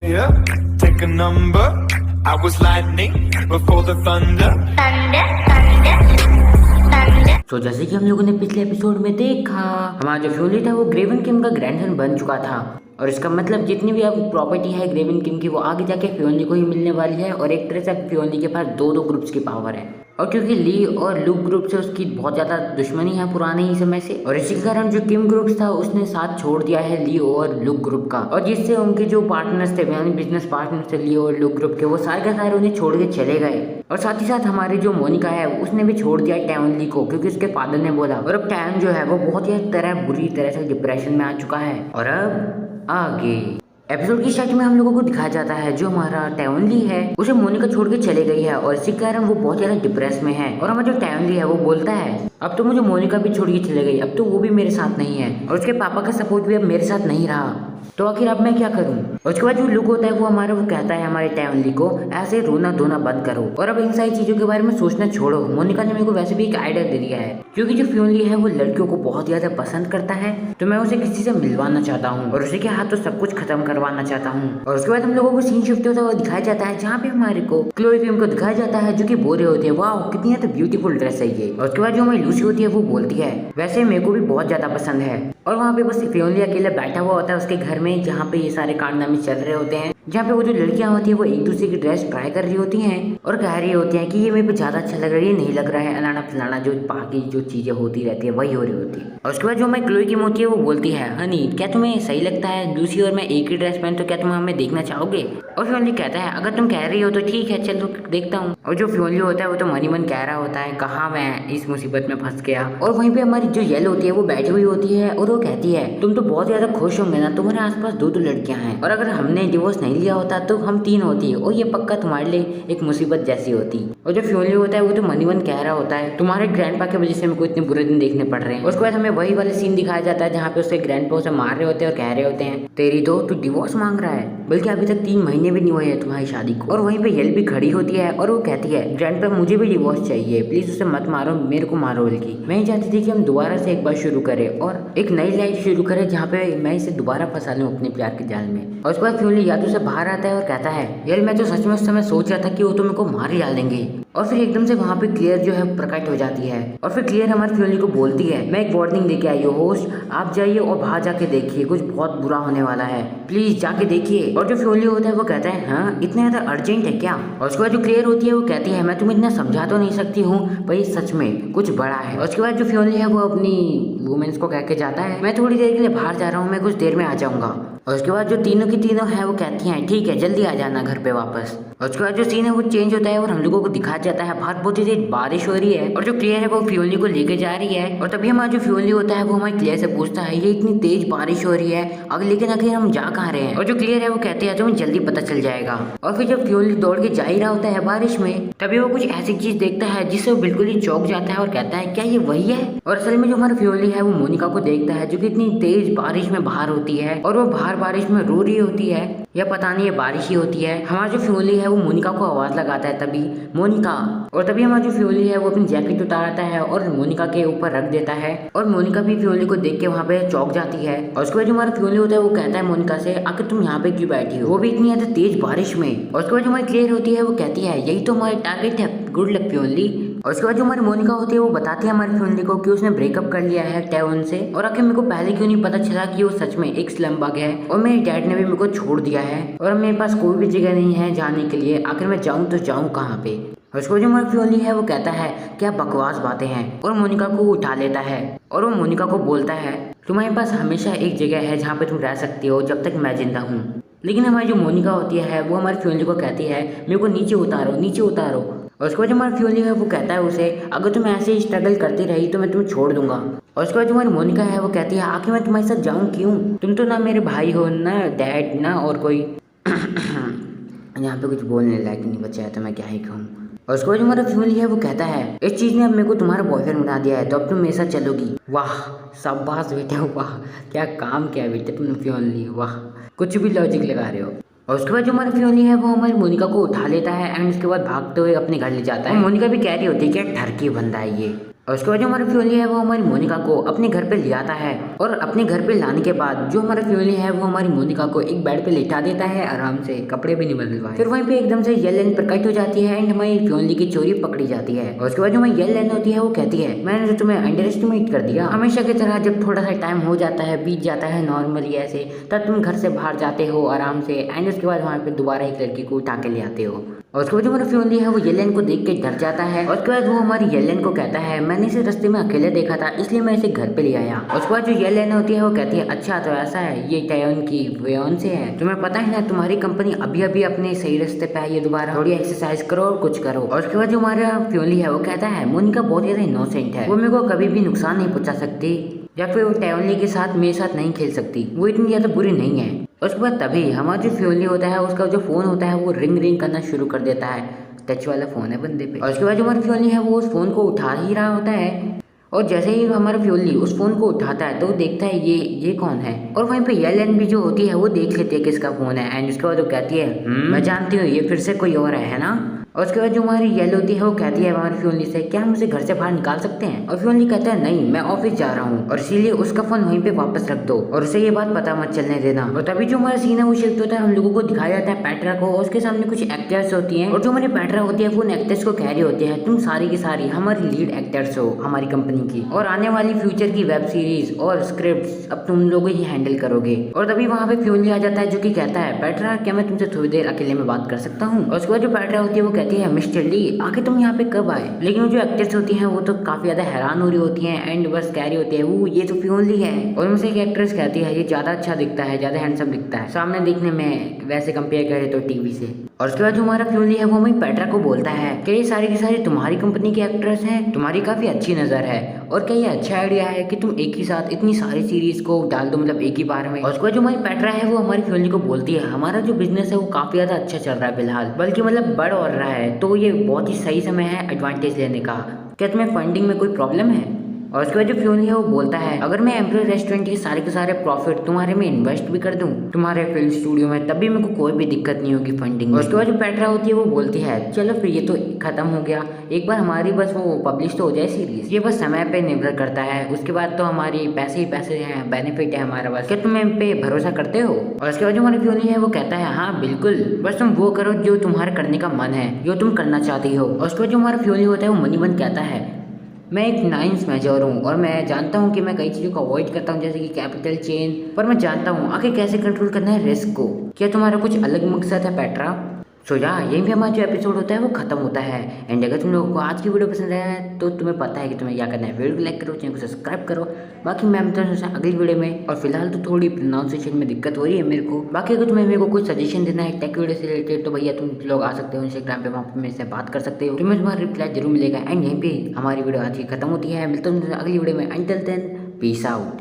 Yeah, take a number. I was lightning before the thunder. तो जैसे कि हम लोगों ने पिछले एपिसोड में देखा, हमारा जो फ्योली था वो ग्रेवन किंग का ग्रैंडसन बन चुका था। और इसका मतलब जितनी भी अब प्रॉपर्टी है ग्रेवन किंग की वो आगे जाके फ्योली को ही मिलने वाली है। और एक तरह से फ्योली के पास दो ग्रुप्स की पावर है। और क्योंकि ली और लुक ग्रुप से उसकी बहुत ज़्यादा दुश्मनी है पुराने ही समय से, और इसी के कारण जो किम ग्रुप्स था उसने साथ छोड़ दिया है ली और लुक ग्रुप का। और जिससे उनके जो पार्टनर्स थे यानी बिजनेस पार्टनर्स थे ली और लुक ग्रुप के, वो सारे के सारे उन्हें छोड़ के चले गए। और साथ ही साथ हमारी जो मोनिका है उसने भी छोड़ दिया टैवन ली को, क्योंकि उसके फादर ने बोला। और अब टैवन जो है वो बहुत ही बुरी तरह से डिप्रेशन में आ चुका है। और अब आगे एपिसोड की स्टार्टिंग में हम लोगों को दिखाया जाता है जो हमारा टैवनली है उसे मोनिका छोड़ के चले गई है, और इसी कारण वो बहुत ज्यादा डिप्रेस में है। और हमारा जो टैवनली है वो बोलता है अब तो मुझे मोनिका भी छोड़ के चले गई, अब तो वो भी मेरे साथ नहीं है, और उसके पापा का सपोर्ट भी अब मेरे साथ नहीं रहा, तो आखिर अब मैं क्या करूं। और उसके बाद जो लुक होता है वो कहता है हमारे टैवनली को ऐसे रोना धोना बंद करो और अब इन सारी चीजों के बारे में सोचना छोड़ो। मोनिका ने मेरे को वैसे भी एक आइडिया दे दिया है, क्योंकि जो फ्योनली है वो लड़कियों को बहुत ज्यादा पसंद करता है, तो मैं उसे किसी से मिलवाना चाहता हूँ और उसी के हाथ तो सब कुछ खत्म करवाना चाहता हूँ। और उसके बाद हम लोगों को सीन शिफ्ट होता हुआ दिखाया जाता है जहाँ पे हमारे को क्लोई फिल्म को दिखाया जाता है जो कि बोल रहे होते हैं वाह कितनी ज्यादा ब्यूटीफुल ड्रेस है ये। और उसके बाद जो हमारी लूसी होती है वो बोलती है वैसे मेरे को भी बहुत ज्यादा पसंद है। और वहाँ पे बस फ्योनली अकेला बैठा हुआ होता है उसके घर में, जहाँ पे ये सारे कारनामे चल रहे होते हैं, जहाँ पे वो जो लड़कियां होती है वो एक दूसरे की ड्रेस ट्राई कर रही होती हैं और कह रही होती हैं कि ये मेरे को ज्यादा अच्छा लग रहा है, ये नहीं लग रहा है, अलाना फलाना जो बाकी जो चीजें होती रहती है वही हो रही होती है। और उसके बाद जो हमारी क्लोई की होती है वो बोलती है हनी क्या तुम्हें सही लगता है लूसी और मैं एक ही ड्रेस पहन, तो क्या तुम हमें देखना चाहोगे। और फ्योनली कहता है अगर तुम कह रही हो तो ठीक है चलो देखता हूँ। और जो फ्योनली होता है वो तो मन कह रहा होता है कहाँ मैं इस मुसीबत में फंस गया। और वहीं पे हमारी जो येल होती है वो बैठी हुई होती है और वो कहती है तुम तो बहुत ज्यादा खुश होंगे ना, तुम्हारे आसपास दो लड़कियां हैं, और अगर हमने डिवोर्स नहीं लिया होता तो हम 3 होती है और ये पक्का तुम्हारे लिए एक मुसीबत जैसी होती। और जो फ्योनली होता है वो तो मन कह रहा होता है तुम्हारे ग्रैंडपा की वजह से मेरे को इतने बुरे दिन देखने पड़ रहे हैं। उसके बाद हमें वही वाले सीन दिखाया जाता है जहाँ पे उसके ग्रैंडपा उसे मार रहे होते हैं और कह रहे होते हैं तेरी तो तू डिवोर्स मांग रहा है, बल्कि अभी तक 3 महीने भी नहीं हुए हैं तुम्हारी शादी को। और वहीं पे येल भी खड़ी होती है और वो कहती है ग्रैंडपा मुझे भी डिवोर्स चाहिए, प्लीज उसे मत मारो, मेरे को मारो। बल्कि मैं चाहती थी कि हम दोबारा से एक बार शुरू करें और एक नई लाइफ शुरू करें जहाँ पे मैं इसे दोबारा फंसा लूँ अपने प्यार के जाल में। और उसके बाद फ्योनली यादों से बाहर आता है और कहता है यार मैं तो सच में उस समय सोच रहा था कि वो तो मेरे को मार ही डालेंगे। और फिर एकदम से वहाँ पे क्लियर जो है प्रकट हो जाती है और फिर क्लियर हमारी फ्योनली को बोलती है मैं एक वार्निंग देके आई हूँ होस्ट, आप जाइए और बाहर जाके देखिए कुछ बहुत बुरा होने वाला है, प्लीज जाके देखिए। और जो फ्योनली होता है वो कहता है हाँ इतना ज्यादा अर्जेंट है क्या। और उसके बाद जो क्लियर होती है वो कहती है मैं तुम्हें इतना समझा तो नहीं सकती हूँ भाई सच में कुछ बड़ा है। और उसके बाद जो फ्योनली है वो अपनी वुमेन्स को कह के जाता है मैं थोड़ी देर के लिए बाहर जा रहा हूँ, मैं कुछ देर में आ जाऊंगा। और उसके बाद जो तीनों की तीनों है वो कहती हैं ठीक है जल्दी आ जाना घर पे वापस। और उसके बाद जो सीन है वो चेंज होता है और हम लोगों को दिखाया जाता है बाहर बहुत ही तेज बारिश हो रही है और जो क्लियर है वो फ्योनली को लेके जा रही है। और तभी हमारा जो फ्योनली होता है वो हमारे क्लियर से पूछता है ये इतनी तेज बारिश हो रही है अगर लेकिन आखिर हम जा कहाँ रहे हैं। और जो क्लियर है वो कहते हैं तुम्हें जल्दी पता चल जाएगा। और फिर जब फ्योनली दौड़ के जा ही रहा होता है बारिश में, तभी वो कुछ ऐसी चीज देखता है जिससे वो बिल्कुल ही चौंक जाता है और कहता है क्या ये वही है। और असल में जो हमारा फ्योनली है वो मोनिका को देखता है जो कि इतनी तेज बारिश में बाहर होती है और वो बाहर बारिश में रो रही होती है या पता नहीं ये बारिश ही होती है। हमारा जो फ्योनली है वो मोनिका को आवाज लगाता है तभी मोनिका, और तभी हमारा जो फ्योनली है वो अपनी जैकेट उतारता है और मोनिका के ऊपर रख देता है और मोनिका भी फ्योनली को देख के वहाँ पे चौंक जाती है। और उसके बाद जो हमारा फ्योनली होता है वो कहता है मोनिका से आखिर तुम यहाँ पे क्यों बैठी हो, वो भी इतनी ज्यादा तेज बारिश में। और उसके बाद जो हमारी क्लियर होती है वो कहती है यही तो हमारी टारगेट है, गुड लक फ्योनली। और उसके बाद जो हमारी मोनिका होती है वो बताती है हमारी फ्योनली को कि उसने ब्रेकअप कर लिया है टैवन से, और आखिर मेरे को पहले क्यों नहीं पता चला कि वो सच में एक स्लम बग है और मेरे डैड ने भी मेरे को छोड़ दिया है और मेरे पास कोई भी जगह नहीं है जाने के लिए, आखिर मैं जाऊँ तो जाऊँ कहाँ पे। और उसको जो हमारा फ्योनली है वो कहता है क्या बकवास बातें हैं और मोनिका को उठा लेता है और वो मोनिका को बोलता है तुम्हारे पास हमेशा एक जगह है जहाँ पे तुम रह सकती हो जब तक मैं जिंदा हूँ। लेकिन हमारी जो मोनिका होती है वो हमारी फ्योनली को कहती है मेरे को नीचे उतारो नीचे उतारो। और उसके बाद जो हमारा फ्योनली है वो कहता है उसे अगर तुम ऐसे ही स्ट्रगल करती रही तो मैं तुम्हें छोड़ दूंगा। और उसके बाद जो हमारी मोनिका है वो कहती है आखिर मैं तुम्हारे साथ जाऊँ क्यों, तुम तो ना मेरे भाई हो ना डैड ना और कोई यहाँ पे कुछ बोलने लायक नहीं बचा है तो मैं क्या ही कहूँ। और उसके बाद जो हमारा फ्योनली है वो कहता है इस चीज ने अब मेरे को तुम्हारा बॉयफ्रेंड बना दिया है तो अब तुम मेरे साथ चलोगी। वाह शाबाश बेटा, वाह क्या काम किया बेटा तुमने फ्योनली, वाह कुछ भी लॉजिक लगा रहे हो। और उसके बाद जो हमारी फ्योनली है वो हमारी मोनिका को उठा लेता है एंड उसके बाद भागते हुए अपने घर ले जाता है। मोनिका भी कह रही होती है क्या ठरकी बंदा है ये। और उसके बाद जो हमारा फ्योली है वो हमारी मोनिका को अपने घर पे ले आता है और अपने घर पे लाने के बाद जो हमारा फ्योली है वो हमारी मोनिका को एक बेड पे लेटा देता है आराम से, कपड़े भी नहीं बदलवाए। फिर वहीं पे एकदम से येलेन प्रकट हो जाती है एंड हमारी फ्योली की चोरी पकड़ी जाती है। और उसके बाद जो हमारी येलेन होती है वो कहती है मैंने तो तुम्हें अंडर एस्टिमेट कर दिया, हमेशा की तरह जब थोड़ा सा टाइम हो जाता है बीत जाता है नॉर्मली ऐसे, तब तुम घर से बाहर जाते हो आराम से एंड उसके बाद वहाँ पे दोबारा एक लड़की को उठा के ले आते हो। और उसके बाद जो हमारा फ्योली है वो येलेन को देख के डर जाता है और उसके बाद वो हमारी येलेन को कहता है मैंने इसे रास्ते में अकेले देखा था इसलिए मैं इसे घर पे ले आया। और उसके बाद जो येलेन होती है वो कहती है अच्छा तो ऐसा है, ये टैयोन की वेयोन से है, तुम्हें पता है ना तुम्हारी कंपनी अभी अभी अपने सही रास्ते पे है, ये दोबारा थोड़ी एक्सरसाइज करो और कुछ करो। और उसके बाद जो हमारा फ्योली है वो कहता है मोनिका बहुत ज्यादा इनोसेंट है, वो मेरे को कभी भी नुकसान नहीं पहुंचा सकती या फिर वो टैयोनली के साथ मेरे साथ नहीं खेल सकती, वो इतनी ज्यादा बुरी नहीं है। उसके बाद तभी हमारा जो फ्योली होता है उसका जो फोन होता है वो रिंग रिंग करना शुरू कर देता है, टच वाला फोन है बंदे पे। और उसके बाद जो हमारा फ्योली है वो उस फोन को उठा ही रहा होता है और जैसे ही हमारा फ्योली उस फोन को उठाता है तो देखता है ये कौन है। और वहीं पे येलेन भी जो होती है वो देख लेती है किसका फोन है एंड उसके बाद वो कहती है मैं जानती हूँ ये फिर से कोई और है ना। और उसके बाद जो हमारी येलो होती है वो कहती है हमारी फ्योली से क्या हम उसे घर से बाहर निकाल सकते हैं। और फ्योली कहता है नहीं मैं ऑफिस जा रहा हूँ और इसीलिए उसका फोन वहीं पे वापस रख दो और उसे ये बात पता मत चलने देना। और तभी जो हमारा सीन है वो शिफ्ट होता है, हम लोगों को दिखाया जाता है पेट्रा को और उसके सामने कुछ एक्टर्स होती हैं और जो हमारी पेट्रा होती है वो उन एक्टर्स को कह रही होती है तुम सारी की सारी हमारी लीड एक्टर्स हो हमारी कंपनी की और आने वाली फ्यूचर की वेब सीरीज और स्क्रिप्ट अब तुम लोग ही हैंडल करोगे। और तभी वहाँ पे फ्योली आ जाता है जो कि कहता है पेट्रा क्या मैं तुमसे थोड़ी देर अकेले में बात कर सकता हूँ। और उसके बाद जो पेट्रा होती है वो कहती है मिस्टर ली आखिर तुम यहाँ पे कब आए। लेकिन वो जो एक्टर्स होती हैं वो तो काफी ज्यादा हैरान हो रही होती हैं एंड बस कह रही होती है वो ये तो फ्योली है। और उनसे एक एक्ट्रेस कहती है ये ज्यादा अच्छा दिखता है, ज्यादा हैंडसम दिखता है सामने देखने में, वैसे कंपेयर करे तो टीवी से। और उसके बाद जो हमारा फ्योली है वो हमें पेट्रा को बोलता है कि ये सारी की सारी तुम्हारी कंपनी की एक्ट्रेस हैं, तुम्हारी काफी अच्छी नजर है और क्या ये अच्छा आइडिया है कि तुम एक ही साथ इतनी सारी सीरीज को डाल दो मतलब एक ही बार में। और उसके बाद जो हमारी पेट्रा है वो हमारी फ्योली को बोलती है हमारा जो बिजनेस है वो काफी ज्यादा अच्छा चल रहा है फिलहाल, बल्कि मतलब बढ़ और रहा है, तो ये बहुत ही सही समय है एडवांटेज लेने का, क्या तुम्हें फंडिंग में कोई प्रॉब्लम है। और उसके बाद जो फ्योली है वो बोलता है अगर मैं एम्प्लॉय रेस्टोरेंट के सारे प्रॉफिट तुम्हारे में इन्वेस्ट भी कर दूं तुम्हारे फिल्म स्टूडियो में तब भी मेरे को कोई भी दिक्कत नहीं होगी फंडिंग। और उसके बाद जो पेट्रा होती है वो बोलती है चलो फिर ये तो खत्म हो गया, एक बार हमारी बस वो पब्लिश तो हो जाए सीरीज, ये बस समय पे निर्भर करता है, उसके बाद तो हमारी पैसे ही पैसे हैं, बेनिफिट है हमारा बस, क्या तुम इन पे भरोसा करते हो। और उसके बाद जो हमारी फ्योली है वो कहता है हाँ बिल्कुल, बस तुम वो करो जो तुम्हारे करने का मन है, जो तुम करना चाहती हो। और उसके बाद जो हमारा फ्योली होता है वो मनीबन कहता है मैं एक नाइन्स मेजर हूँ और मैं जानता हूँ कि मैं कई चीज़ों को अवॉइड करता हूँ जैसे कि कैपिटल चेन, पर मैं जानता हूँ आखिर कैसे कंट्रोल करना है रिस्क को, क्या तुम्हारा कुछ अलग मकसद है पेट्रा। सो या यहीं पे हमारा जो एपिसोड होता है वो खत्म होता है। एंड अगर तुम लोगों को आज की वीडियो पसंद आया है तो तुम्हें पता है कि तुम्हें क्या करना है, वीडियो को लाइक करो, चैनल को सब्सक्राइब करो। बाकी मैं मिलता हूँ अगली वीडियो में। और फिलहाल तो थोड़ी प्रोनाउंसिएशन में दिक्कत हो रही है मेरे को, बाकी अगर तुम्हें मेरे को कुछ सजेशन देना है टेक वीडियो से रिलेटेड तो भैया तुम लोग आ सकते हो इंस्टाग्राम पे, वहाँ पर मेरे से बात कर सकते हो, तुम्हें तुम्हारा रिप्लाई जरूर मिलेगा। एंड यहीं पे हमारी वीडियो आज की खत्म होती है, मिलता हूँ अगली वीडियो में। Until then peace out.